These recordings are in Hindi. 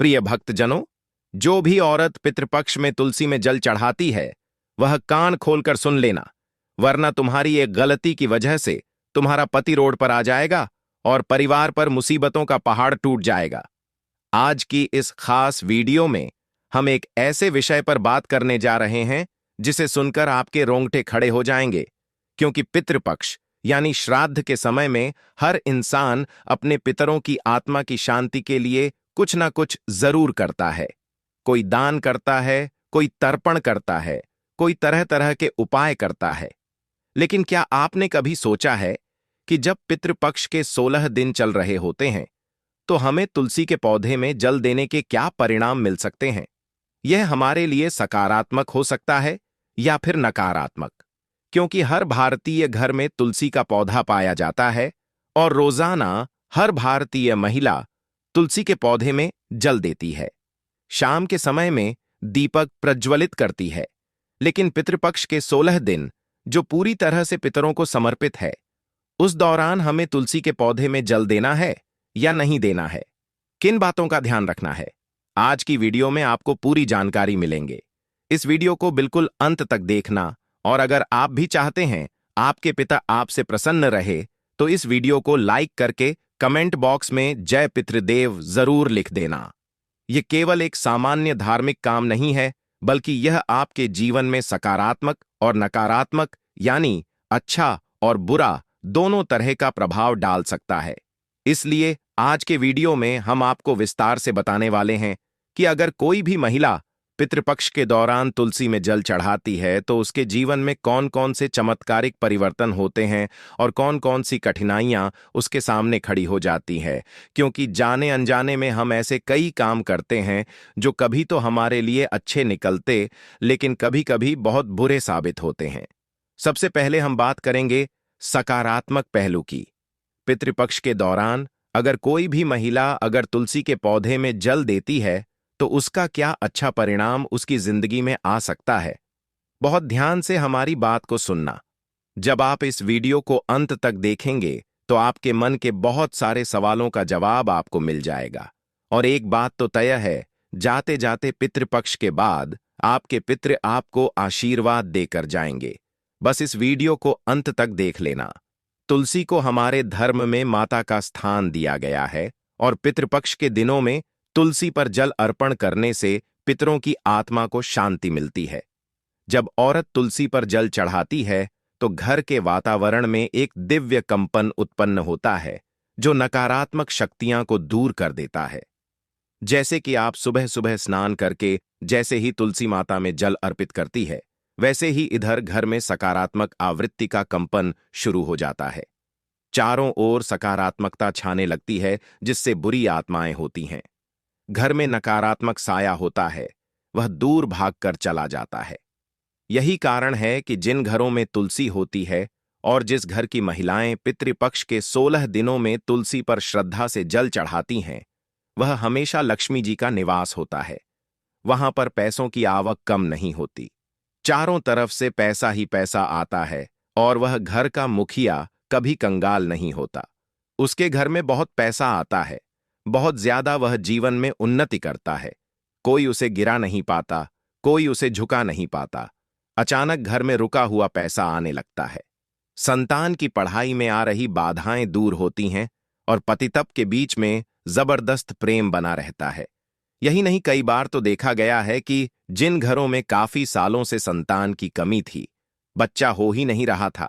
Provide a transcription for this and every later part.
प्रिय भक्तजनों, जो भी औरत पितृपक्ष में तुलसी में जल चढ़ाती है वह कान खोलकर सुन लेना, वरना तुम्हारी एक गलती की वजह से तुम्हारा पति रोड पर आ जाएगा और परिवार पर मुसीबतों का पहाड़ टूट जाएगा। आज की इस खास वीडियो में हम एक ऐसे विषय पर बात करने जा रहे हैं जिसे सुनकर आपके रोंगटे खड़े हो जाएंगे, क्योंकि पितृपक्ष यानी श्राद्ध के समय में हर इंसान अपने पितरों की आत्मा की शांति के लिए कुछ ना कुछ जरूर करता है। कोई दान करता है, कोई तर्पण करता है, कोई तरह तरह के उपाय करता है। लेकिन क्या आपने कभी सोचा है कि जब पितृपक्ष के 16 दिन चल रहे होते हैं तो हमें तुलसी के पौधे में जल देने के क्या परिणाम मिल सकते हैं? यह हमारे लिए सकारात्मक हो सकता है या फिर नकारात्मक, क्योंकि हर भारतीय घर में तुलसी का पौधा पाया जाता है और रोजाना हर भारतीय महिला तुलसी के पौधे में जल देती है। शाम के समय में दीपक प्रज्वलित करती है, लेकिन पितृपक्ष के 16 दिन जो पूरी तरह से पितरों को समर्पित है, उस दौरान हमें तुलसी के पौधे में जल देना है या नहीं देना है? किन बातों का ध्यान रखना है? आज की वीडियो में आपको पूरी जानकारी मिलेंगे। इस वीडियो को बिल्कुल अंत तक देखना, और अगर आप भी चाहते हैं आपके पिता आपसे प्रसन्न रहे तो इस वीडियो को लाइक करके कमेंट बॉक्स में जय पितृदेव जरूर लिख देना। यह केवल एक सामान्य धार्मिक काम नहीं है, बल्कि यह आपके जीवन में सकारात्मक और नकारात्मक यानी अच्छा और बुरा दोनों तरह का प्रभाव डाल सकता है। इसलिए आज के वीडियो में हम आपको विस्तार से बताने वाले हैं कि अगर कोई भी महिला पितृपक्ष के दौरान तुलसी में जल चढ़ाती है तो उसके जीवन में कौन कौन से चमत्कारिक परिवर्तन होते हैं और कौन कौन सी कठिनाइयां उसके सामने खड़ी हो जाती है, क्योंकि जाने अनजाने में हम ऐसे कई काम करते हैं जो कभी तो हमारे लिए अच्छे निकलते, लेकिन कभी कभी बहुत बुरे साबित होते हैं। सबसे पहले हम बात करेंगे सकारात्मक पहलू की। पितृपक्ष के दौरान अगर कोई भी महिला अगर तुलसी के पौधे में जल देती है तो उसका क्या अच्छा परिणाम उसकी जिंदगी में आ सकता है। बहुत ध्यान से हमारी बात को सुनना। जब आप इस वीडियो को अंत तक देखेंगे तो आपके मन के बहुत सारे सवालों का जवाब आपको मिल जाएगा। और एक बात तो तय है, जाते जाते पितृपक्ष के बाद आपके पितृ आपको आशीर्वाद देकर जाएंगे। बस इस वीडियो को अंत तक देख लेना। तुलसी को हमारे धर्म में माता का स्थान दिया गया है और पितृपक्ष के दिनों में तुलसी पर जल अर्पण करने से पितरों की आत्मा को शांति मिलती है। जब औरत तुलसी पर जल चढ़ाती है तो घर के वातावरण में एक दिव्य कंपन उत्पन्न होता है जो नकारात्मक शक्तियां को दूर कर देता है। जैसे कि आप सुबह सुबह स्नान करके जैसे ही तुलसी माता में जल अर्पित करती है, वैसे ही इधर घर में सकारात्मक आवृत्ति का कंपन शुरू हो जाता है। चारों ओर सकारात्मकता छाने लगती है जिससे बुरी आत्माएं होती हैं। घर में नकारात्मक साया होता है, वह दूर भागकर चला जाता है। यही कारण है कि जिन घरों में तुलसी होती है और जिस घर की महिलाएं पितृपक्ष के 16 दिनों में तुलसी पर श्रद्धा से जल चढ़ाती हैं, वह हमेशा लक्ष्मी जी का निवास होता है। वहां पर पैसों की आवक कम नहीं होती, चारों तरफ से पैसा ही पैसा आता है और वह घर का मुखिया कभी कंगाल नहीं होता। उसके घर में बहुत पैसा आता है, बहुत ज्यादा वह जीवन में उन्नति करता है। कोई उसे गिरा नहीं पाता, कोई उसे झुका नहीं पाता। अचानक घर में रुका हुआ पैसा आने लगता है। संतान की पढ़ाई में आ रही बाधाएं दूर होती हैं और पतितप के बीच में जबरदस्त प्रेम बना रहता है। यही नहीं, कई बार तो देखा गया है कि जिन घरों में काफी सालों से संतान की कमी थी, बच्चा हो ही नहीं रहा था,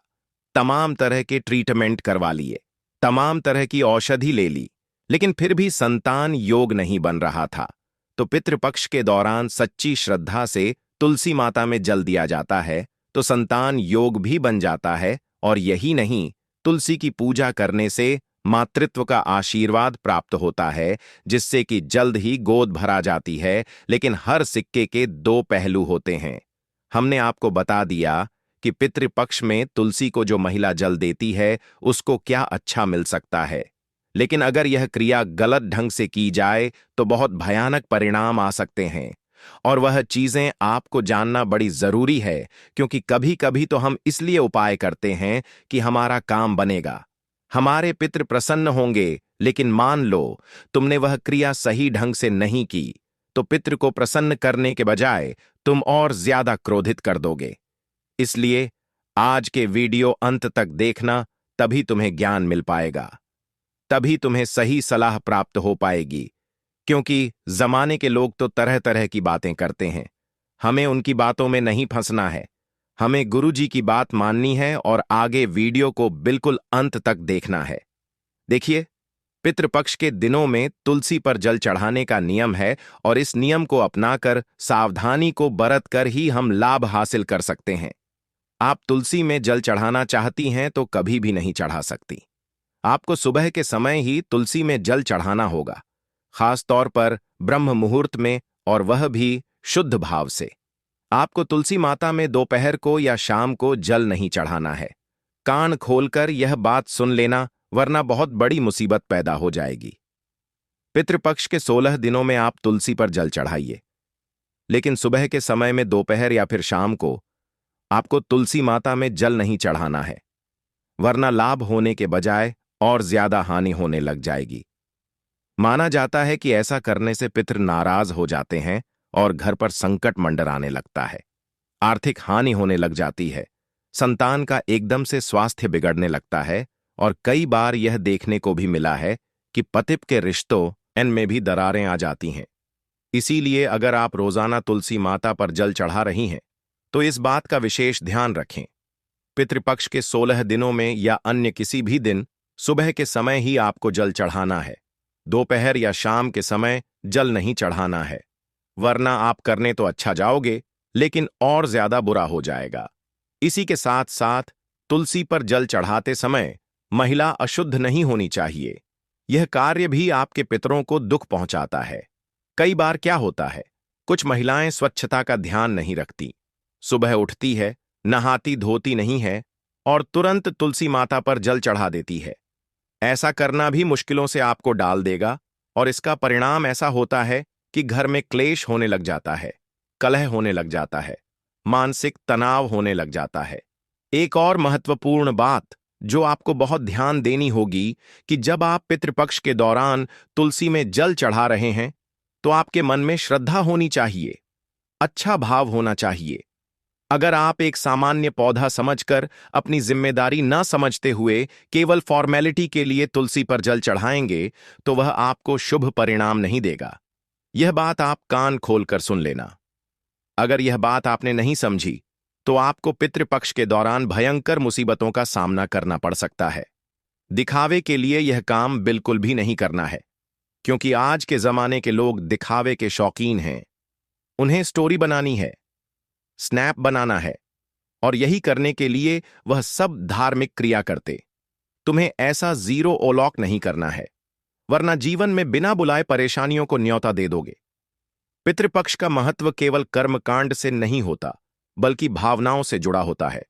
तमाम तरह के ट्रीटमेंट करवा लिए, तमाम तरह की औषधि ले ली, लेकिन फिर भी संतान योग नहीं बन रहा था, तो पितृपक्ष के दौरान सच्ची श्रद्धा से तुलसी माता में जल दिया जाता है तो संतान योग भी बन जाता है। और यही नहीं, तुलसी की पूजा करने से मातृत्व का आशीर्वाद प्राप्त होता है, जिससे कि जल्द ही गोद भरा जाती है। लेकिन हर सिक्के के दो पहलू होते हैं। हमने आपको बता दिया कि पितृपक्ष में तुलसी को जो महिला जल देती है उसको क्या अच्छा मिल सकता है, लेकिन अगर यह क्रिया गलत ढंग से की जाए तो बहुत भयानक परिणाम आ सकते हैं। और वह चीजें आपको जानना बड़ी जरूरी है, क्योंकि कभी कभी तो हम इसलिए उपाय करते हैं कि हमारा काम बनेगा, हमारे पितृ प्रसन्न होंगे, लेकिन मान लो तुमने वह क्रिया सही ढंग से नहीं की, तो पितृ को प्रसन्न करने के बजाय तुम और ज्यादा क्रोधित कर दोगे। इसलिए आज के वीडियो अंत तक देखना, तभी तुम्हें ज्ञान मिल पाएगा, तभी तुम्हें सही सलाह प्राप्त हो पाएगी। क्योंकि जमाने के लोग तो तरह तरह की बातें करते हैं, हमें उनकी बातों में नहीं फंसना है। हमें गुरुजी की बात माननी है और आगे वीडियो को बिल्कुल अंत तक देखना है। देखिए, पितृपक्ष के दिनों में तुलसी पर जल चढ़ाने का नियम है और इस नियम को अपनाकर सावधानी को बरत कर ही हम लाभ हासिल कर सकते हैं। आप तुलसी में जल चढ़ाना चाहती हैं तो कभी भी नहीं चढ़ा सकती। आपको सुबह के समय ही तुलसी में जल चढ़ाना होगा, खास तौर पर ब्रह्म मुहूर्त में, और वह भी शुद्ध भाव से। आपको तुलसी माता में दोपहर को या शाम को जल नहीं चढ़ाना है। कान खोलकर यह बात सुन लेना, वरना बहुत बड़ी मुसीबत पैदा हो जाएगी। पितृपक्ष के 16 दिनों में आप तुलसी पर जल चढ़ाइए, लेकिन सुबह के समय में, दोपहर या फिर शाम को आपको तुलसी माता में जल नहीं चढ़ाना है, वरना लाभ होने के बजाय और ज्यादा हानि होने लग जाएगी। माना जाता है कि ऐसा करने से पितृ नाराज हो जाते हैं और घर पर संकट मंडराने लगता है, आर्थिक हानि होने लग जाती है, संतान का एकदम से स्वास्थ्य बिगड़ने लगता है, और कई बार यह देखने को भी मिला है कि पति के रिश्तों में भी दरारें आ जाती हैं। इसीलिए अगर आप रोजाना तुलसी माता पर जल चढ़ा रही हैं, तो इस बात का विशेष ध्यान रखें। पितृपक्ष के 16 दिनों में या अन्य किसी भी दिन सुबह के समय ही आपको जल चढ़ाना है, दोपहर या शाम के समय जल नहीं चढ़ाना है, वरना आप करने तो अच्छा जाओगे, लेकिन और ज्यादा बुरा हो जाएगा। इसी के साथ साथ तुलसी पर जल चढ़ाते समय महिला अशुद्ध नहीं होनी चाहिए। यह कार्य भी आपके पितरों को दुख पहुंचाता है। कई बार क्या होता है, कुछ महिलाएं स्वच्छता का ध्यान नहीं रखती, सुबह उठती है, नहाती धोती नहीं है और तुरंत तुलसी माता पर जल चढ़ा देती है। ऐसा करना भी मुश्किलों से आपको डाल देगा, और इसका परिणाम ऐसा होता है कि घर में क्लेश होने लग जाता है, कलह होने लग जाता है, मानसिक तनाव होने लग जाता है। एक और महत्वपूर्ण बात जो आपको बहुत ध्यान देनी होगी कि जब आप पितृपक्ष के दौरान तुलसी में जल चढ़ा रहे हैं, तो आपके मन में श्रद्धा होनी चाहिए, अच्छा भाव होना चाहिए। अगर आप एक सामान्य पौधा समझकर अपनी जिम्मेदारी न समझते हुए केवल फॉर्मेलिटी के लिए तुलसी पर जल चढ़ाएंगे, तो वह आपको शुभ परिणाम नहीं देगा। यह बात आप कान खोलकर सुन लेना। अगर यह बात आपने नहीं समझी, तो आपको पितृपक्ष के दौरान भयंकर मुसीबतों का सामना करना पड़ सकता है। दिखावे के लिए यह काम बिल्कुल भी नहीं करना है, क्योंकि आज के जमाने के लोग दिखावे के शौकीन हैं। उन्हें स्टोरी बनानी है, स्नैप बनाना है, और यही करने के लिए वह सब धार्मिक क्रिया करते। तुम्हें ऐसा जीरो ओलॉक नहीं करना है, वरना जीवन में बिना बुलाए परेशानियों को न्योता दे दोगे। पितृपक्ष का महत्व केवल कर्मकांड से नहीं होता, बल्कि भावनाओं से जुड़ा होता है।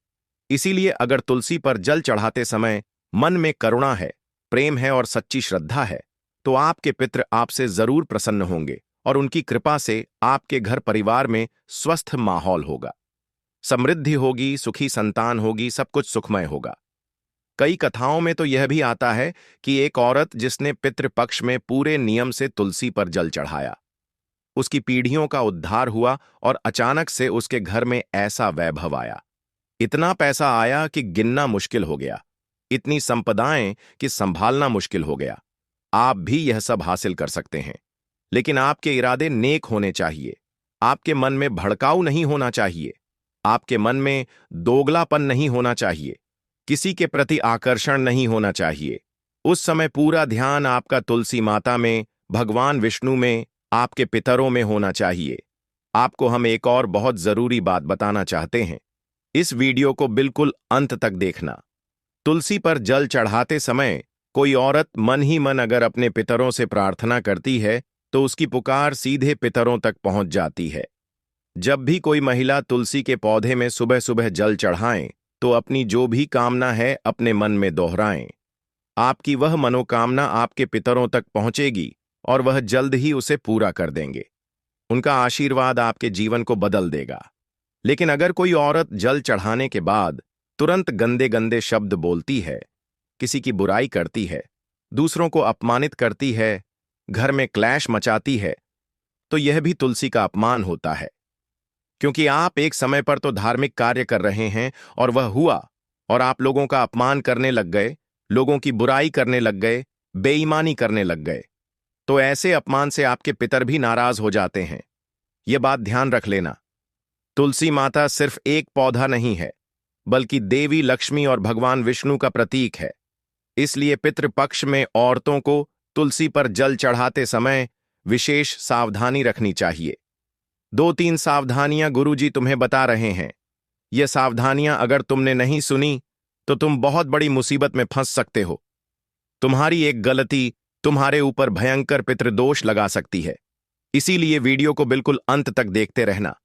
इसीलिए अगर तुलसी पर जल चढ़ाते समय मन में करुणा है, प्रेम है और सच्ची श्रद्धा है, तो आपके पितृ आपसे जरूर प्रसन्न होंगे और उनकी कृपा से आपके घर परिवार में स्वस्थ माहौल होगा, समृद्धि होगी, सुखी संतान होगी, सब कुछ सुखमय होगा। कई कथाओं में तो यह भी आता है कि एक औरत जिसने पितृपक्ष में पूरे नियम से तुलसी पर जल चढ़ाया, उसकी पीढ़ियों का उद्धार हुआ और अचानक से उसके घर में ऐसा वैभव आया, इतना पैसा आया कि गिनना मुश्किल हो गया, इतनी संपदाएं कि संभालना मुश्किल हो गया। आप भी यह सब हासिल कर सकते हैं, लेकिन आपके इरादे नेक होने चाहिए। आपके मन में भड़काऊ नहीं होना चाहिए, आपके मन में दोगलापन नहीं होना चाहिए, किसी के प्रति आकर्षण नहीं होना चाहिए। उस समय पूरा ध्यान आपका तुलसी माता में, भगवान विष्णु में, आपके पितरों में होना चाहिए। आपको हम एक और बहुत जरूरी बात बताना चाहते हैं, इस वीडियो को बिल्कुल अंत तक देखना। तुलसी पर जल चढ़ाते समय कोई औरत मन ही मन अगर अपने पितरों से प्रार्थना करती है, तो उसकी पुकार सीधे पितरों तक पहुंच जाती है। जब भी कोई महिला तुलसी के पौधे में सुबह सुबह जल चढ़ाएं, तो अपनी जो भी कामना है अपने मन में दोहराएं। आपकी वह मनोकामना आपके पितरों तक पहुंचेगी और वह जल्द ही उसे पूरा कर देंगे। उनका आशीर्वाद आपके जीवन को बदल देगा। लेकिन अगर कोई औरत जल चढ़ाने के बाद तुरंत गंदे गंदे शब्द बोलती है, किसी की बुराई करती है, दूसरों को अपमानित करती है, घर में क्लैश मचाती है, तो यह भी तुलसी का अपमान होता है। क्योंकि आप एक समय पर तो धार्मिक कार्य कर रहे हैं और वह हुआ और आप लोगों का अपमान करने लग गए, लोगों की बुराई करने लग गए, बेईमानी करने लग गए, तो ऐसे अपमान से आपके पितर भी नाराज हो जाते हैं। यह बात ध्यान रख लेना। तुलसी माता सिर्फ एक पौधा नहीं है, बल्कि देवी लक्ष्मी और भगवान विष्णु का प्रतीक है। इसलिए पितृपक्ष में औरतों को तुलसी पर जल चढ़ाते समय विशेष सावधानी रखनी चाहिए। 2-3 सावधानियां गुरुजी तुम्हें बता रहे हैं। ये सावधानियां अगर तुमने नहीं सुनी तो तुम बहुत बड़ी मुसीबत में फंस सकते हो। तुम्हारी एक गलती तुम्हारे ऊपर भयंकर पितृदोष लगा सकती है। इसीलिए वीडियो को बिल्कुल अंत तक देखते रहना।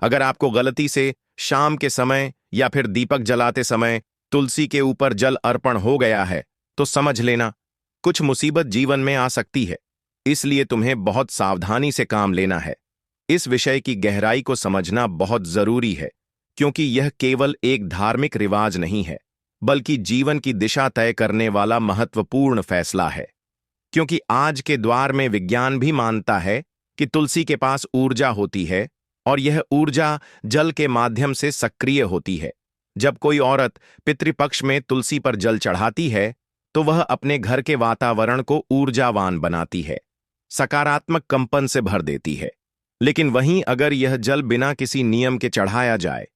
अगर आपको गलती से शाम के समय या फिर दीपक जलाते समय तुलसी के ऊपर जल अर्पण हो गया है तो समझ लेना कुछ मुसीबत जीवन में आ सकती है। इसलिए तुम्हें बहुत सावधानी से काम लेना है। इस विषय की गहराई को समझना बहुत जरूरी है, क्योंकि यह केवल एक धार्मिक रिवाज नहीं है, बल्कि जीवन की दिशा तय करने वाला महत्वपूर्ण फैसला है। क्योंकि आज के द्वार में विज्ञान भी मानता है कि तुलसी के पास ऊर्जा होती है और यह ऊर्जा जल के माध्यम से सक्रिय होती है। जब कोई औरत पितृपक्ष में तुलसी पर जल चढ़ाती है तो वह अपने घर के वातावरण को ऊर्जावान बनाती है, सकारात्मक कंपन से भर देती है। लेकिन वहीं अगर यह जल बिना किसी नियम के चढ़ाया जाए,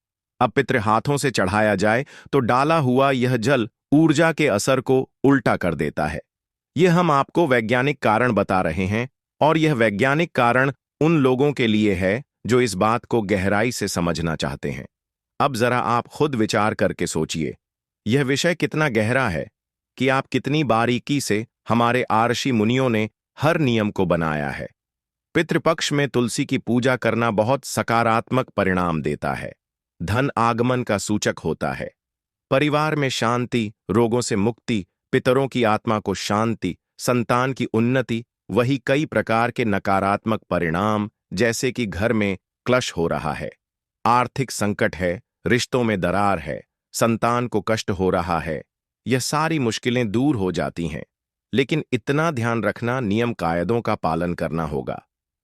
अपितृ हाथों से चढ़ाया जाए, तो डाला हुआ यह जल ऊर्जा के असर को उल्टा कर देता है। यह हम आपको वैज्ञानिक कारण बता रहे हैं और यह वैज्ञानिक कारण उन लोगों के लिए है जो इस बात को गहराई से समझना चाहते हैं। अब जरा आप खुद विचार करके सोचिए, यह विषय कितना गहरा है कि आप कितनी बारीकी से हमारे आर्षि मुनियों ने हर नियम को बनाया है। पितृपक्ष में तुलसी की पूजा करना बहुत सकारात्मक परिणाम देता है, धन आगमन का सूचक होता है, परिवार में शांति, रोगों से मुक्ति, पितरों की आत्मा को शांति, संतान की उन्नति, वही कई प्रकार के नकारात्मक परिणाम जैसे कि घर में क्लश हो रहा है, आर्थिक संकट है, रिश्तों में दरार है, संतान को कष्ट हो रहा है, यह सारी मुश्किलें दूर हो जाती हैं। लेकिन इतना ध्यान रखना, नियम कायदों का पालन करना होगा।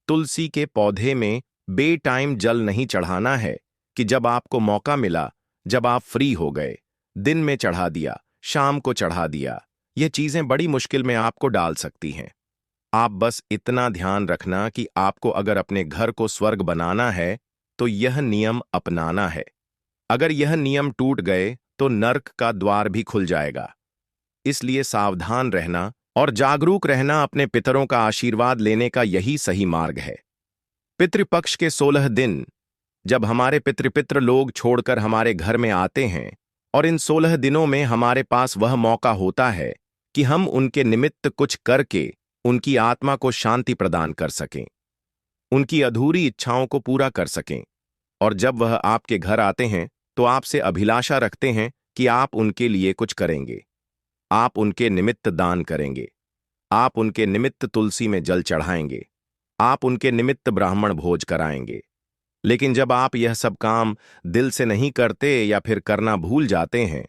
तुलसी के पौधे में बेटाइम जल नहीं चढ़ाना है कि जब आपको मौका मिला, जब आप फ्री हो गए, दिन में चढ़ा दिया, शाम को चढ़ा दिया। ये चीजें बड़ी मुश्किल में आपको डाल सकती हैं। आप बस इतना ध्यान रखना कि आपको अगर अपने घर को स्वर्ग बनाना है तो यह नियम अपनाना है। अगर यह नियम टूट गए तो नर्क का द्वार भी खुल जाएगा। इसलिए सावधान रहना और जागरूक रहना, अपने पितरों का आशीर्वाद लेने का यही सही मार्ग है। पितृपक्ष के 16 दिन जब हमारे पितृ लोग छोड़कर हमारे घर में आते हैं और इन 16 दिनों में हमारे पास वह मौका होता है कि हम उनके निमित्त कुछ करके उनकी आत्मा को शांति प्रदान कर सकें, उनकी अधूरी इच्छाओं को पूरा कर सकें। और जब वह आपके घर आते हैं तो आपसे अभिलाषा रखते हैं कि आप उनके लिए कुछ करेंगे, आप उनके निमित्त दान करेंगे, आप उनके निमित्त तुलसी में जल चढ़ाएंगे, आप उनके निमित्त ब्राह्मण भोज कराएंगे। लेकिन जब आप यह सब काम दिल से नहीं करते या फिर करना भूल जाते हैं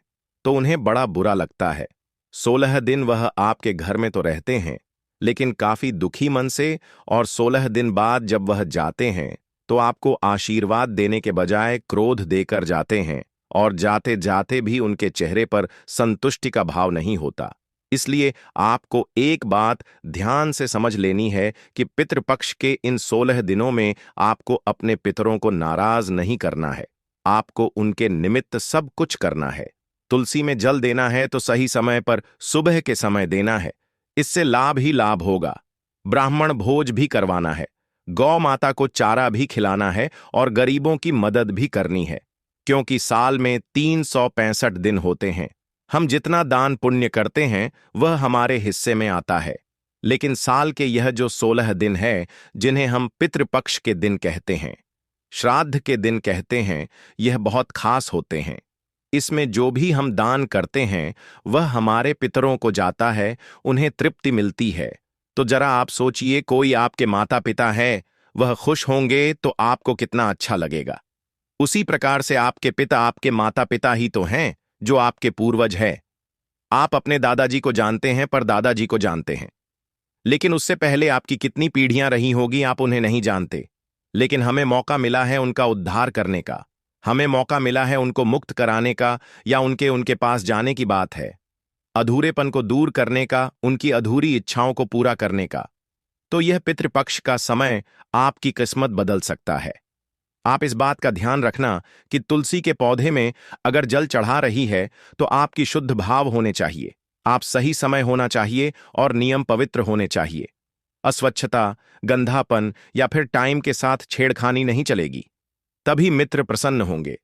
तो उन्हें बड़ा बुरा लगता है। 16 दिन वह आपके घर में तो रहते हैं, लेकिन काफी दुखी मन से, और 16 दिन बाद जब वह जाते हैं तो आपको आशीर्वाद देने के बजाय क्रोध देकर जाते हैं, और जाते जाते भी उनके चेहरे पर संतुष्टि का भाव नहीं होता। इसलिए आपको एक बात ध्यान से समझ लेनी है कि पितृपक्ष के इन 16 दिनों में आपको अपने पितरों को नाराज नहीं करना है, आपको उनके निमित्त सब कुछ करना है। तुलसी में जल देना है तो सही समय पर सुबह के समय देना है, इससे लाभ ही लाभ होगा। ब्राह्मण भोज भी करवाना है, गौ माता को चारा भी खिलाना है और गरीबों की मदद भी करनी है, क्योंकि साल में 365 दिन होते हैं। हम जितना दान पुण्य करते हैं वह हमारे हिस्से में आता है। लेकिन साल के यह जो 16 दिन है, जिन्हें हम पितृपक्ष के दिन कहते हैं, श्राद्ध के दिन कहते हैं, यह बहुत खास होते हैं। इसमें जो भी हम दान करते हैं वह हमारे पितरों को जाता है, उन्हें तृप्ति मिलती है। तो जरा आप सोचिए, कोई आपके माता पिता है, वह खुश होंगे तो आपको कितना अच्छा लगेगा। उसी प्रकार से आपके पिता आपके माता पिता ही तो हैं जो आपके पूर्वज है। आप अपने दादाजी को जानते हैं पर दादाजी को जानते हैं, लेकिन उससे पहले आपकी कितनी पीढ़ियां रही होगी आप उन्हें नहीं जानते। लेकिन हमें मौका मिला है उनका उद्धार करने का, हमें मौका मिला है उनको मुक्त कराने का, या उनके उनके पास जाने की बात है, अधूरेपन को दूर करने का, उनकी अधूरी इच्छाओं को पूरा करने का। तो यह पितृपक्ष का समय आपकी किस्मत बदल सकता है। आप इस बात का ध्यान रखना कि तुलसी के पौधे में अगर जल चढ़ा रही है तो आपकी शुद्ध भाव होने चाहिए, आप सही समय होना चाहिए और नियम पवित्र होने चाहिए। अस्वच्छता, गंधापन या फिर टाइम के साथ छेड़खानी नहीं चलेगी। तभी मित्र प्रसन्न होंगे।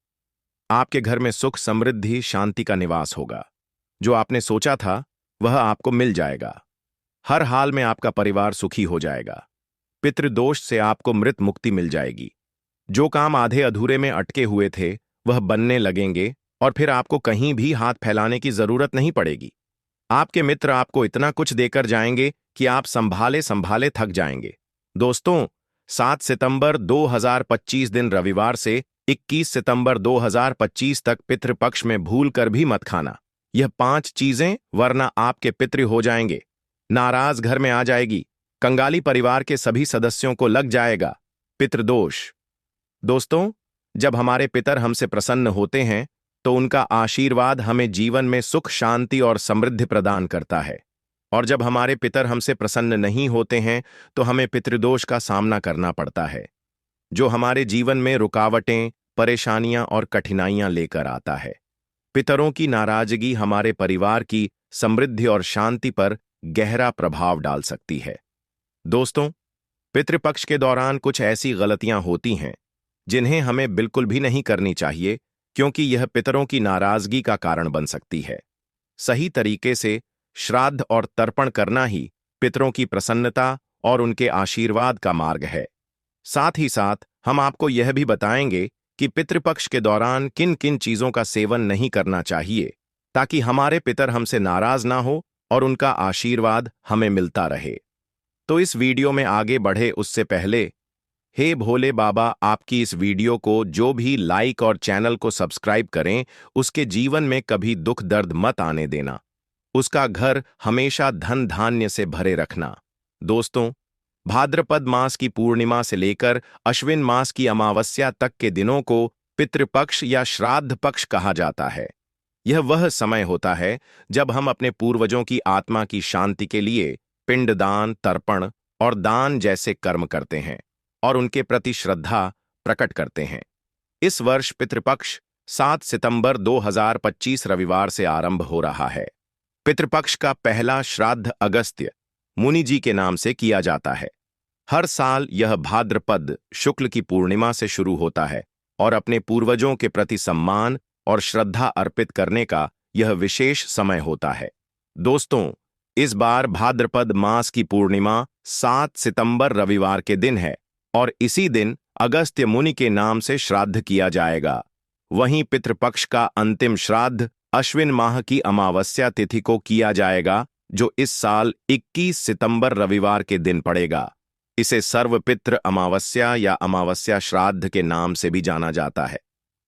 आपके घर में सुख, समृद्धि, शांति का निवास होगा। जो आपने सोचा था वह आपको मिल जाएगा। हर हाल में आपका परिवार सुखी हो जाएगा। पितृदोष से आपको मृत मुक्ति मिल जाएगी। जो काम आधे अधूरे में अटके हुए थे वह बनने लगेंगे और फिर आपको कहीं भी हाथ फैलाने की जरूरत नहीं पड़ेगी। आपके मित्र आपको इतना कुछ देकर जाएंगे कि आप संभाले संभाले थक जाएंगे। दोस्तों, 7 सितंबर 2025 दिन रविवार से 21 सितंबर 2025 तक पितृपक्ष में भूल कर भी मत खाना यह 5 चीजें, वरना आपके पितृ हो जाएंगे। नाराज घर में आ जाएगी, कंगाली परिवार के सभी सदस्यों को लग जाएगा पितृदोष। दोस्तों, जब हमारे पितर हमसे प्रसन्न होते हैं तो उनका आशीर्वाद हमें जीवन में सुख, शांति और समृद्धि प्रदान करता है। और जब हमारे पितर हमसे प्रसन्न नहीं होते हैं तो हमें पितृदोष का सामना करना पड़ता है, जो हमारे जीवन में रुकावटें, परेशानियां और कठिनाइयां लेकर आता है। पितरों की नाराजगी हमारे परिवार की समृद्धि और शांति पर गहरा प्रभाव डाल सकती है। दोस्तों, पितृपक्ष के दौरान कुछ ऐसी गलतियां होती हैं जिन्हें हमें बिल्कुल भी नहीं करनी चाहिए, क्योंकि यह पितरों की नाराजगी का कारण बन सकती है। सही तरीके से श्राद्ध और तर्पण करना ही पितरों की प्रसन्नता और उनके आशीर्वाद का मार्ग है। साथ ही साथ हम आपको यह भी बताएंगे कि पितृपक्ष के दौरान किन किन चीजों का सेवन नहीं करना चाहिए, ताकि हमारे पितर हमसे नाराज ना हो और उनका आशीर्वाद हमें मिलता रहे। तो इस वीडियो में आगे बढ़े उससे पहले, हे भोले बाबा, आपकी इस वीडियो को जो भी लाइक और चैनल को सब्सक्राइब करें, उसके जीवन में कभी दुख दर्द मत आने देना। उसका घर हमेशा धन धान्य से भरे रखना। दोस्तों, भाद्रपद मास की पूर्णिमा से लेकर अश्विन मास की अमावस्या तक के दिनों को पितृपक्ष या श्राद्ध पक्ष कहा जाता है। यह वह समय होता है जब हम अपने पूर्वजों की आत्मा की शांति के लिए पिंडदान, तर्पण और दान जैसे कर्म करते हैं और उनके प्रति श्रद्धा प्रकट करते हैं। इस वर्ष पितृपक्ष 7 सितंबर 2025 रविवार से आरंभ हो रहा है। पितृपक्ष का पहला श्राद्ध अगस्त्य मुनि जी के नाम से किया जाता है। हर साल यह भाद्रपद शुक्ल की पूर्णिमा से शुरू होता है और अपने पूर्वजों के प्रति सम्मान और श्रद्धा अर्पित करने का यह विशेष समय होता है। दोस्तों, इस बार भाद्रपद मास की पूर्णिमा 7 सितंबर रविवार के दिन है और इसी दिन अगस्त्य मुनि के नाम से श्राद्ध किया जाएगा। वहीं पितृपक्ष का अंतिम श्राद्ध अश्विन माह की अमावस्या तिथि को किया जाएगा, जो इस साल 21 सितंबर रविवार के दिन पड़ेगा। इसे सर्वपितृ अमावस्या या अमावस्या श्राद्ध के नाम से भी जाना जाता है।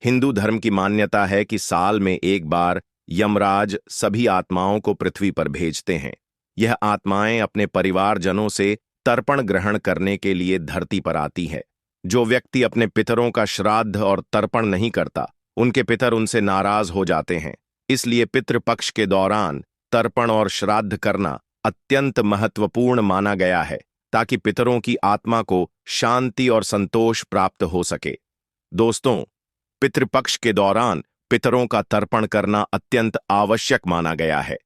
हिंदू धर्म की मान्यता है कि साल में एक बार यमराज सभी आत्माओं को पृथ्वी पर भेजते हैं। यह आत्माएं अपने परिवारजनों से तर्पण ग्रहण करने के लिए धरती पर आती है। जो व्यक्ति अपने पितरों का श्राद्ध और तर्पण नहीं करता, उनके पितर उनसे नाराज हो जाते हैं। इसलिए पितृपक्ष के दौरान तर्पण और श्राद्ध करना अत्यंत महत्वपूर्ण माना गया है, ताकि पितरों की आत्मा को शांति और संतोष प्राप्त हो सके। दोस्तों, पितृपक्ष के दौरान पितरों का तर्पण करना अत्यंत आवश्यक माना गया है।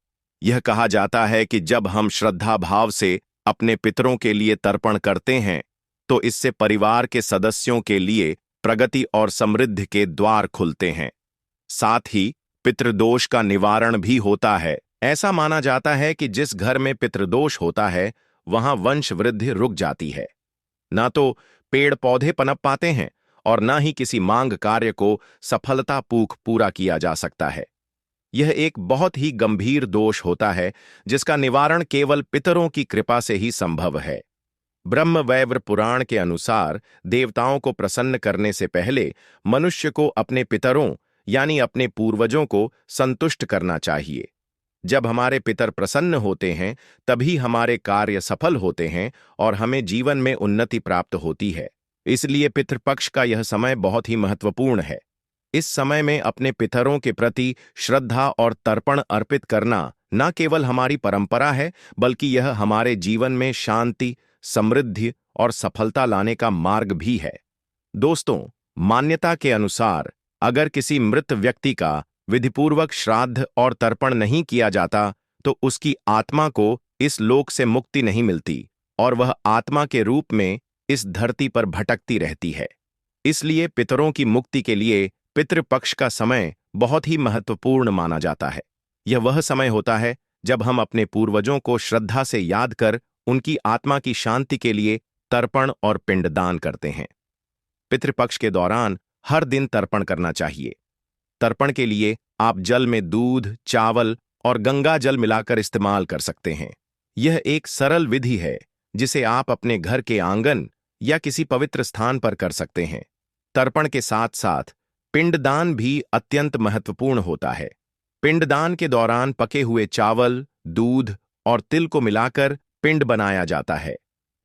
यह कहा जाता है कि जब हम श्रद्धा भाव से अपने पितरों के लिए तर्पण करते हैं तो इससे परिवार के सदस्यों के लिए प्रगति और समृद्धि के द्वार खुलते हैं। साथ ही पितृदोष का निवारण भी होता है। ऐसा माना जाता है कि जिस घर में पितृदोष होता है वहां वंश वृद्धि रुक जाती है। ना तो पेड़ पौधे पनप पाते हैं और ना ही किसी मांग कार्य को सफलतापूर्वक पूरा किया जा सकता है। यह एक बहुत ही गंभीर दोष होता है जिसका निवारण केवल पितरों की कृपा से ही संभव है। ब्रह्मवैवर्त पुराण के अनुसार देवताओं को प्रसन्न करने से पहले मनुष्य को अपने पितरों यानी अपने पूर्वजों को संतुष्ट करना चाहिए। जब हमारे पितर प्रसन्न होते हैं तभी हमारे कार्य सफल होते हैं और हमें जीवन में उन्नति प्राप्त होती है। इसलिए पितृपक्ष का यह समय बहुत ही महत्वपूर्ण है। इस समय में अपने पितरों के प्रति श्रद्धा और तर्पण अर्पित करना न केवल हमारी परंपरा है, बल्कि यह हमारे जीवन में शांति, समृद्धि और सफलता लाने का मार्ग भी है। दोस्तों, मान्यता के अनुसार अगर किसी मृत व्यक्ति का विधिपूर्वक श्राद्ध और तर्पण नहीं किया जाता तो उसकी आत्मा को इस लोक से मुक्ति नहीं मिलती और वह आत्मा के रूप में इस धरती पर भटकती रहती है। इसलिए पितरों की मुक्ति के लिए पितृपक्ष का समय बहुत ही महत्वपूर्ण माना जाता है। यह वह समय होता है जब हम अपने पूर्वजों को श्रद्धा से याद कर उनकी आत्मा की शांति के लिए तर्पण और पिंडदान करते हैं। पितृपक्ष के दौरान हर दिन तर्पण करना चाहिए। तर्पण के लिए आप जल में दूध, चावल और गंगा जल मिलाकर इस्तेमाल कर सकते हैं। यह एक सरल विधि है जिसे आप अपने घर के आंगन या किसी पवित्र स्थान पर कर सकते हैं। तर्पण के साथ साथ पिंडदान भी अत्यंत महत्वपूर्ण होता है। पिंडदान के दौरान पके हुए चावल, दूध और तिल को मिलाकर पिंड बनाया जाता है।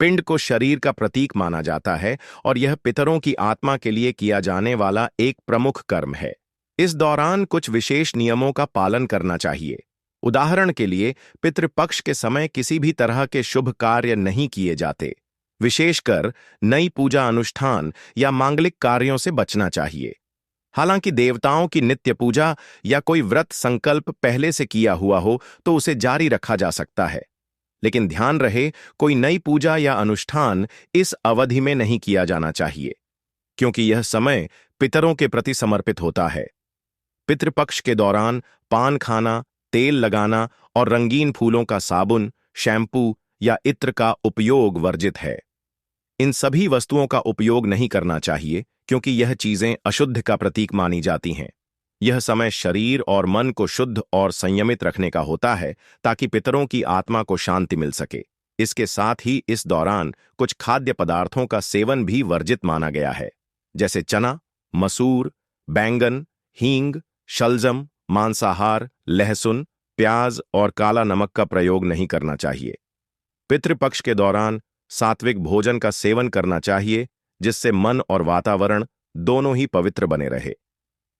पिंड को शरीर का प्रतीक माना जाता है और यह पितरों की आत्मा के लिए किया जाने वाला एक प्रमुख कर्म है। इस दौरान कुछ विशेष नियमों का पालन करना चाहिए। उदाहरण के लिए, पितृपक्ष के समय किसी भी तरह के शुभ कार्य नहीं किए जाते। विशेषकर नई पूजा अनुष्ठान या मांगलिक कार्यों से बचना चाहिए। हालांकि देवताओं की नित्य पूजा या कोई व्रत संकल्प पहले से किया हुआ हो तो उसे जारी रखा जा सकता है, लेकिन ध्यान रहे कोई नई पूजा या अनुष्ठान इस अवधि में नहीं किया जाना चाहिए, क्योंकि यह समय पितरों के प्रति समर्पित होता है। पितृपक्ष के दौरान पान खाना, तेल लगाना और रंगीन फूलों का साबुन, शैम्पू या इत्र का उपयोग वर्जित है। इन सभी वस्तुओं का उपयोग नहीं करना चाहिए क्योंकि यह चीजें अशुद्ध का प्रतीक मानी जाती हैं। यह समय शरीर और मन को शुद्ध और संयमित रखने का होता है ताकि पितरों की आत्मा को शांति मिल सके। इसके साथ ही इस दौरान कुछ खाद्य पदार्थों का सेवन भी वर्जित माना गया है, जैसे चना, मसूर, बैंगन, हींग, शलजम, मांसाहार, लहसुन, प्याज और काला नमक का प्रयोग नहीं करना चाहिए। पितृपक्ष के दौरान सात्विक भोजन का सेवन करना चाहिए, जिससे मन और वातावरण दोनों ही पवित्र बने रहे।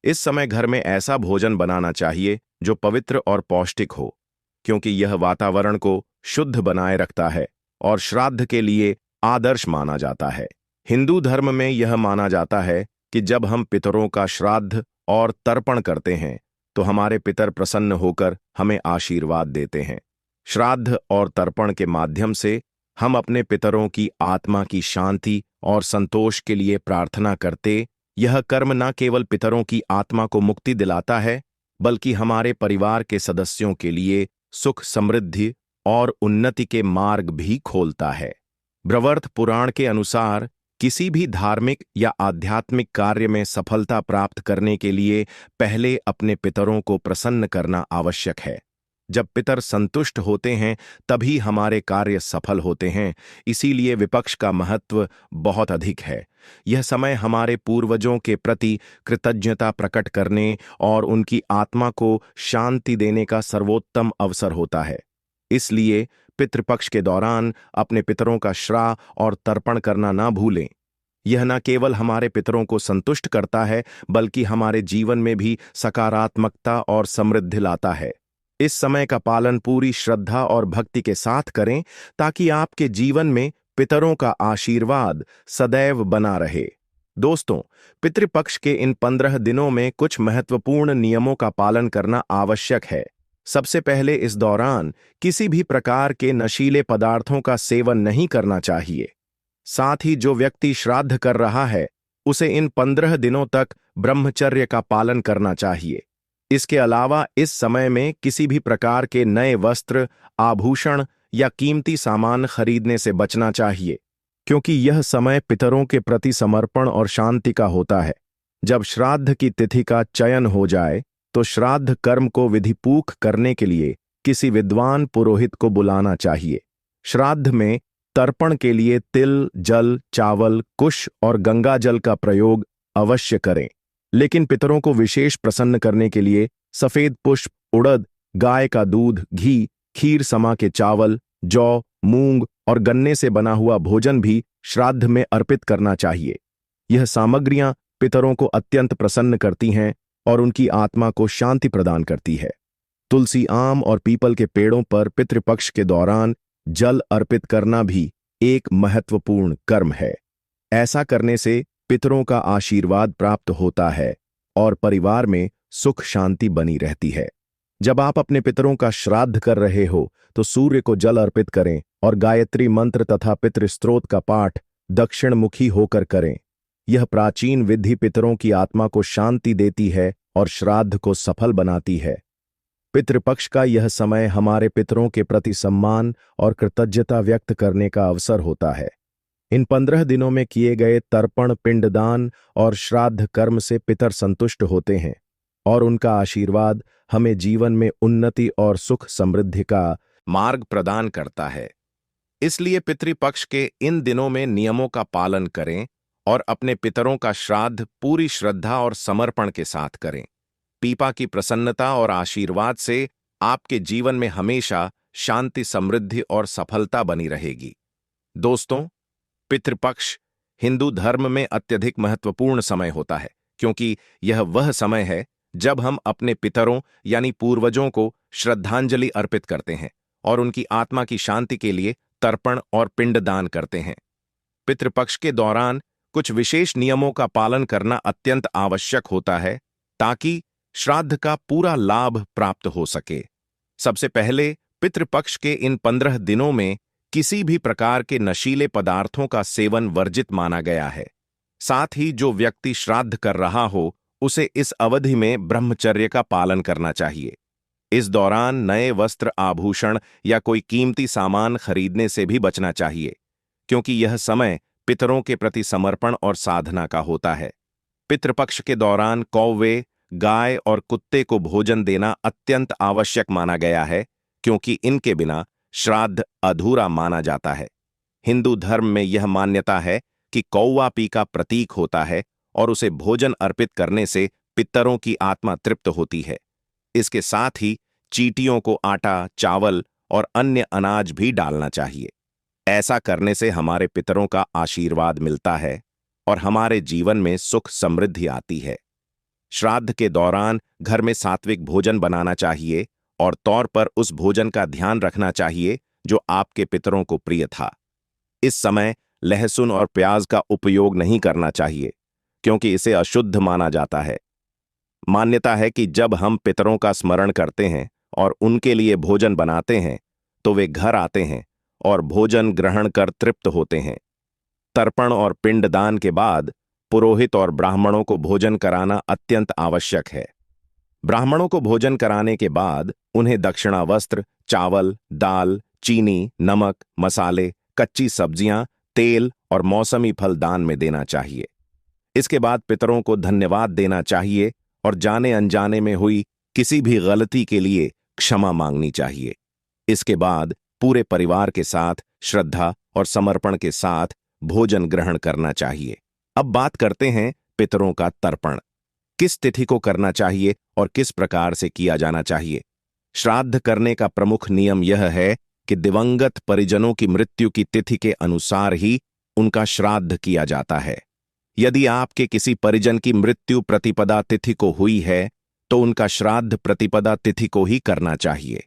इस समय घर में ऐसा भोजन बनाना चाहिए जो पवित्र और पौष्टिक हो, क्योंकि यह वातावरण को शुद्ध बनाए रखता है और श्राद्ध के लिए आदर्श माना जाता है। हिंदू धर्म में यह माना जाता है कि जब हम पितरों का श्राद्ध और तर्पण करते हैं तो हमारे पितर प्रसन्न होकर हमें आशीर्वाद देते हैं। श्राद्ध और तर्पण के माध्यम से हम अपने पितरों की आत्मा की शांति और संतोष के लिए प्रार्थना करते। यह कर्म न केवल पितरों की आत्मा को मुक्ति दिलाता है, बल्कि हमारे परिवार के सदस्यों के लिए सुख, समृद्धि और उन्नति के मार्ग भी खोलता है। ब्रवर्थ पुराण के अनुसार किसी भी धार्मिक या आध्यात्मिक कार्य में सफलता प्राप्त करने के लिए पहले अपने पितरों को प्रसन्न करना आवश्यक है। जब पितर संतुष्ट होते हैं तभी हमारे कार्य सफल होते हैं। इसीलिए विपक्ष का महत्व बहुत अधिक है। यह समय हमारे पूर्वजों के प्रति कृतज्ञता प्रकट करने और उनकी आत्मा को शांति देने का सर्वोत्तम अवसर होता है। इसलिए पितृपक्ष के दौरान अपने पितरों का श्राद्ध और तर्पण करना ना भूलें। यह न केवल हमारे पितरों को संतुष्ट करता है, बल्कि हमारे जीवन में भी सकारात्मकता और समृद्धि लाता है। इस समय का पालन पूरी श्रद्धा और भक्ति के साथ करें ताकि आपके जीवन में पितरों का आशीर्वाद सदैव बना रहे। दोस्तों, पितृपक्ष के इन 15 दिनों में कुछ महत्वपूर्ण नियमों का पालन करना आवश्यक है। सबसे पहले, इस दौरान किसी भी प्रकार के नशीले पदार्थों का सेवन नहीं करना चाहिए। साथ ही जो व्यक्ति श्राद्ध कर रहा है उसे इन 15 दिनों तक ब्रह्मचर्य का पालन करना चाहिए। इसके अलावा इस समय में किसी भी प्रकार के नए वस्त्र, आभूषण या कीमती सामान खरीदने से बचना चाहिए, क्योंकि यह समय पितरों के प्रति समर्पण और शांति का होता है। जब श्राद्ध की तिथि का चयन हो जाए तो श्राद्ध कर्म को विधिपूर्ण करने के लिए किसी विद्वान पुरोहित को बुलाना चाहिए। श्राद्ध में तर्पण के लिए तिल, जल, चावल, कुश और गंगा जल का प्रयोग अवश्य करें, लेकिन पितरों को विशेष प्रसन्न करने के लिए सफेद पुष्प, उड़द, गाय का दूध, घी, खीर समा के चावल, जौ, मूंग और गन्ने से बना हुआ भोजन भी श्राद्ध में अर्पित करना चाहिए। यह सामग्रियां पितरों को अत्यंत प्रसन्न करती हैं और उनकी आत्मा को शांति प्रदान करती है। तुलसी, आम और पीपल के पेड़ों पर पितृपक्ष के दौरान जल अर्पित करना भी एक महत्वपूर्ण कर्म है। ऐसा करने से पितरों का आशीर्वाद प्राप्त होता है और परिवार में सुख शांति बनी रहती है। जब आप अपने पितरों का श्राद्ध कर रहे हो तो सूर्य को जल अर्पित करें और गायत्री मंत्र तथा पितृ स्तोत्र का पाठ दक्षिणमुखी होकर करें। यह प्राचीन विधि पितरों की आत्मा को शांति देती है और श्राद्ध को सफल बनाती है। पितृपक्ष का यह समय हमारे पितरों के प्रति सम्मान और कृतज्ञता व्यक्त करने का अवसर होता है। इन 15 दिनों में किए गए तर्पण, पिंडदान और श्राद्ध कर्म से पितर संतुष्ट होते हैं और उनका आशीर्वाद हमें जीवन में उन्नति और सुख समृद्धि का मार्ग प्रदान करता है। इसलिए पितृपक्ष के इन दिनों में नियमों का पालन करें और अपने पितरों का श्राद्ध पूरी श्रद्धा और समर्पण के साथ करें। पीपा की प्रसन्नता और आशीर्वाद से आपके जीवन में हमेशा शांति, समृद्धि और सफलता बनी रहेगी। दोस्तों, पितृपक्ष हिंदू धर्म में अत्यधिक महत्वपूर्ण समय होता है, क्योंकि यह वह समय है जब हम अपने पितरों यानी पूर्वजों को श्रद्धांजलि अर्पित करते हैं और उनकी आत्मा की शांति के लिए तर्पण और पिंडदान करते हैं। पितृपक्ष के दौरान कुछ विशेष नियमों का पालन करना अत्यंत आवश्यक होता है ताकि श्राद्ध का पूरा लाभ प्राप्त हो सके। सबसे पहले, पितृपक्ष के इन 15 दिनों में किसी भी प्रकार के नशीले पदार्थों का सेवन वर्जित माना गया है। साथ ही जो व्यक्ति श्राद्ध कर रहा हो उसे इस अवधि में ब्रह्मचर्य का पालन करना चाहिए। इस दौरान नए वस्त्र, आभूषण या कोई कीमती सामान खरीदने से भी बचना चाहिए, क्योंकि यह समय पितरों के प्रति समर्पण और साधना का होता है। पितृपक्ष के दौरान कौवे, गाय और कुत्ते को भोजन देना अत्यंत आवश्यक माना गया है, क्योंकि इनके बिना श्राद्ध अधूरा माना जाता है। हिंदू धर्म में यह मान्यता है कि कौवा पी का प्रतीक होता है और उसे भोजन अर्पित करने से पितरों की आत्मा तृप्त होती है। इसके साथ ही चींटियों को आटा, चावल और अन्य अनाज भी डालना चाहिए। ऐसा करने से हमारे पितरों का आशीर्वाद मिलता है और हमारे जीवन में सुख समृद्धि आती है। श्राद्ध के दौरान घर में सात्विक भोजन बनाना चाहिए और तौर पर उस भोजन का ध्यान रखना चाहिए जो आपके पितरों को प्रिय था। इस समय लहसुन और प्याज का उपयोग नहीं करना चाहिए, क्योंकि इसे अशुद्ध माना जाता है। मान्यता है कि जब हम पितरों का स्मरण करते हैं और उनके लिए भोजन बनाते हैं तो वे घर आते हैं और भोजन ग्रहण कर तृप्त होते हैं। तर्पण और पिंडदान के बाद पुरोहित और ब्राह्मणों को भोजन कराना अत्यंत आवश्यक है। ब्राह्मणों को भोजन कराने के बाद उन्हें दक्षिणा वस्त्र, चावल, दाल, चीनी, नमक, मसाले, कच्ची सब्जियां, तेल और मौसमी फल दान में देना चाहिए। इसके बाद पितरों को धन्यवाद देना चाहिए और जाने अनजाने में हुई किसी भी गलती के लिए क्षमा मांगनी चाहिए। इसके बाद पूरे परिवार के साथ श्रद्धा और समर्पण के साथ भोजन ग्रहण करना चाहिए। अब बात करते हैं पितरों का तर्पण। किस तिथि को करना चाहिए और किस प्रकार से किया जाना चाहिए? श्राद्ध करने का प्रमुख नियम यह है कि दिवंगत परिजनों की मृत्यु की तिथि के अनुसार ही उनका श्राद्ध किया जाता है। यदि आपके किसी परिजन की मृत्यु प्रतिपदा तिथि को हुई है तो उनका श्राद्ध प्रतिपदा तिथि को ही करना चाहिए।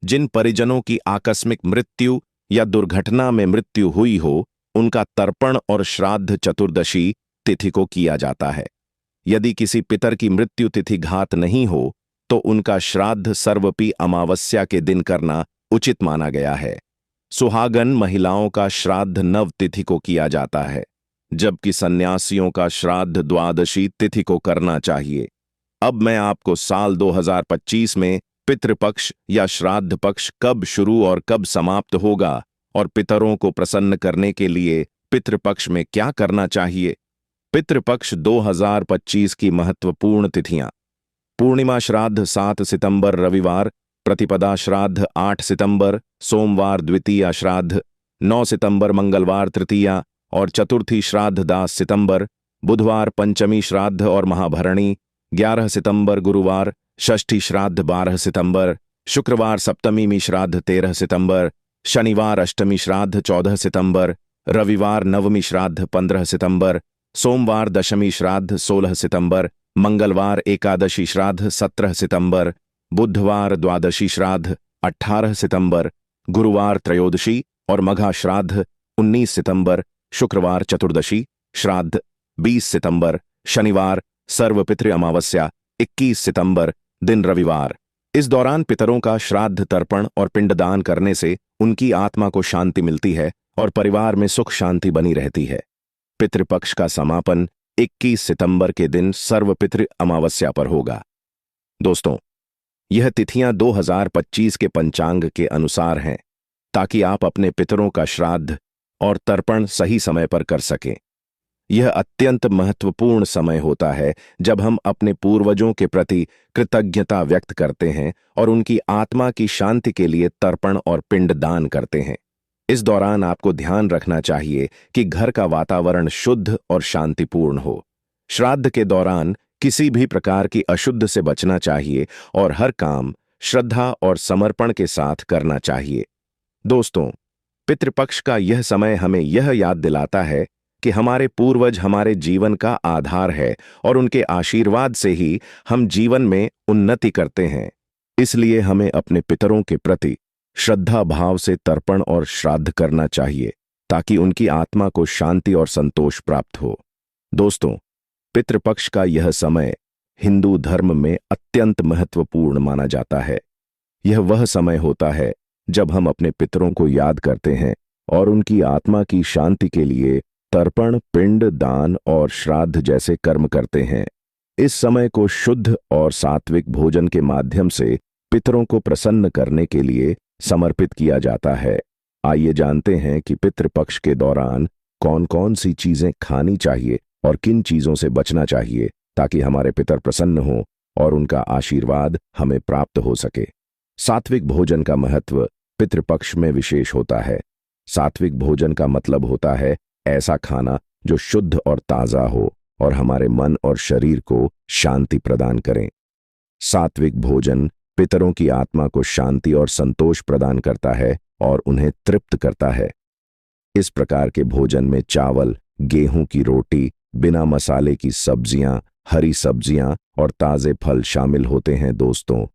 जिन परिजनों की आकस्मिक मृत्यु या दुर्घटना में मृत्यु हुई हो उनका तर्पण और श्राद्ध चतुर्दशी तिथि को किया जाता है। यदि किसी पितर की मृत्यु तिथि घात नहीं हो तो उनका श्राद्ध सर्वपी अमावस्या के दिन करना उचित माना गया है। सुहागन महिलाओं का श्राद्ध नव तिथि को किया जाता है, जबकि सन्यासियों का श्राद्ध द्वादशी तिथि को करना चाहिए। अब मैं आपको साल 2025 में पितृपक्ष या श्राद्ध पक्ष कब शुरू और कब समाप्त होगा और पितरों को प्रसन्न करने के लिए पितृपक्ष में क्या करना चाहिए। पितृपक्ष 2025 की महत्वपूर्ण तिथियां: पूर्णिमा श्राद्ध 7 सितंबर रविवार, प्रतिपदा श्राद्ध 8 सितंबर सोमवार, द्वितीया श्राद्ध 9 सितंबर मंगलवार तृतीया और चतुर्थी श्राद्ध 10 सितंबर बुधवार, पंचमी श्राद्ध और महाभरणी 11 सितंबर गुरुवार, षष्ठी श्राद्ध 12 सितंबर शुक्रवार सप्तमी में श्राद्ध 13 सितंबर, शनिवार अष्टमी श्राद्ध 14 सितंबर, रविवार नवमी श्राद्ध 15 सितंबर, सोमवार दशमी श्राद्ध 16 सितंबर, मंगलवार एकादशी श्राद्ध 17 सितंबर, बुधवार द्वादशी श्राद्ध 18 सितंबर, गुरुवार त्रयोदशी और मघा श्राद्ध 19 सितंबर, शुक्रवार चतुर्दशी श्राद्ध 20 सितंबर, शनिवार सर्वपितृ अमावस्या 21 सितंबर, दिन रविवार। इस दौरान पितरों का श्राद्ध तर्पण और पिंडदान करने से उनकी आत्मा को शांति मिलती है और परिवार में सुख शांति बनी रहती है। पितृपक्ष का समापन 21 सितंबर के दिन सर्वपितृ अमावस्या पर होगा। दोस्तों, यह तिथियां 2025 के पंचांग के अनुसार हैं, ताकि आप अपने पितरों का श्राद्ध और तर्पण सही समय पर कर सकें। यह अत्यंत महत्वपूर्ण समय होता है जब हम अपने पूर्वजों के प्रति कृतज्ञता व्यक्त करते हैं और उनकी आत्मा की शांति के लिए तर्पण और पिंड दान करते हैं। इस दौरान आपको ध्यान रखना चाहिए कि घर का वातावरण शुद्ध और शांतिपूर्ण हो। श्राद्ध के दौरान किसी भी प्रकार की अशुद्ध से बचना चाहिए और हर काम श्रद्धा और समर्पण के साथ करना चाहिए। दोस्तों, पितृपक्ष का यह समय हमें यह याद दिलाता है कि हमारे पूर्वज हमारे जीवन का आधार है और उनके आशीर्वाद से ही हम जीवन में उन्नति करते हैं। इसलिए हमें अपने पितरों के प्रति श्रद्धा भाव से तर्पण और श्राद्ध करना चाहिए, ताकि उनकी आत्मा को शांति और संतोष प्राप्त हो। दोस्तों, पितृपक्ष का यह समय हिंदू धर्म में अत्यंत महत्वपूर्ण माना जाता है। यह वह समय होता है जब हम अपने पितरों को याद करते हैं और उनकी आत्मा की शांति के लिए तर्पण, पिंड दान और श्राद्ध जैसे कर्म करते हैं। इस समय को शुद्ध और सात्विक भोजन के माध्यम से पितरों को प्रसन्न करने के लिए समर्पित किया जाता है। आइए जानते हैं कि पितृपक्ष के दौरान कौन कौन सी चीजें खानी चाहिए और किन चीजों से बचना चाहिए, ताकि हमारे पितर प्रसन्न हों और उनका आशीर्वाद हमें प्राप्त हो सके। सात्विक भोजन का महत्व पितृपक्ष में विशेष होता है। सात्विक भोजन का मतलब होता है ऐसा खाना जो शुद्ध और ताजा हो और हमारे मन और शरीर को शांति प्रदान करें। सात्विक भोजन पितरों की आत्मा को शांति और संतोष प्रदान करता है और उन्हें तृप्त करता है। इस प्रकार के भोजन में चावल, गेहूं की रोटी, बिना मसाले की सब्जियां, हरी सब्जियां और ताजे फल शामिल होते हैं। दोस्तों,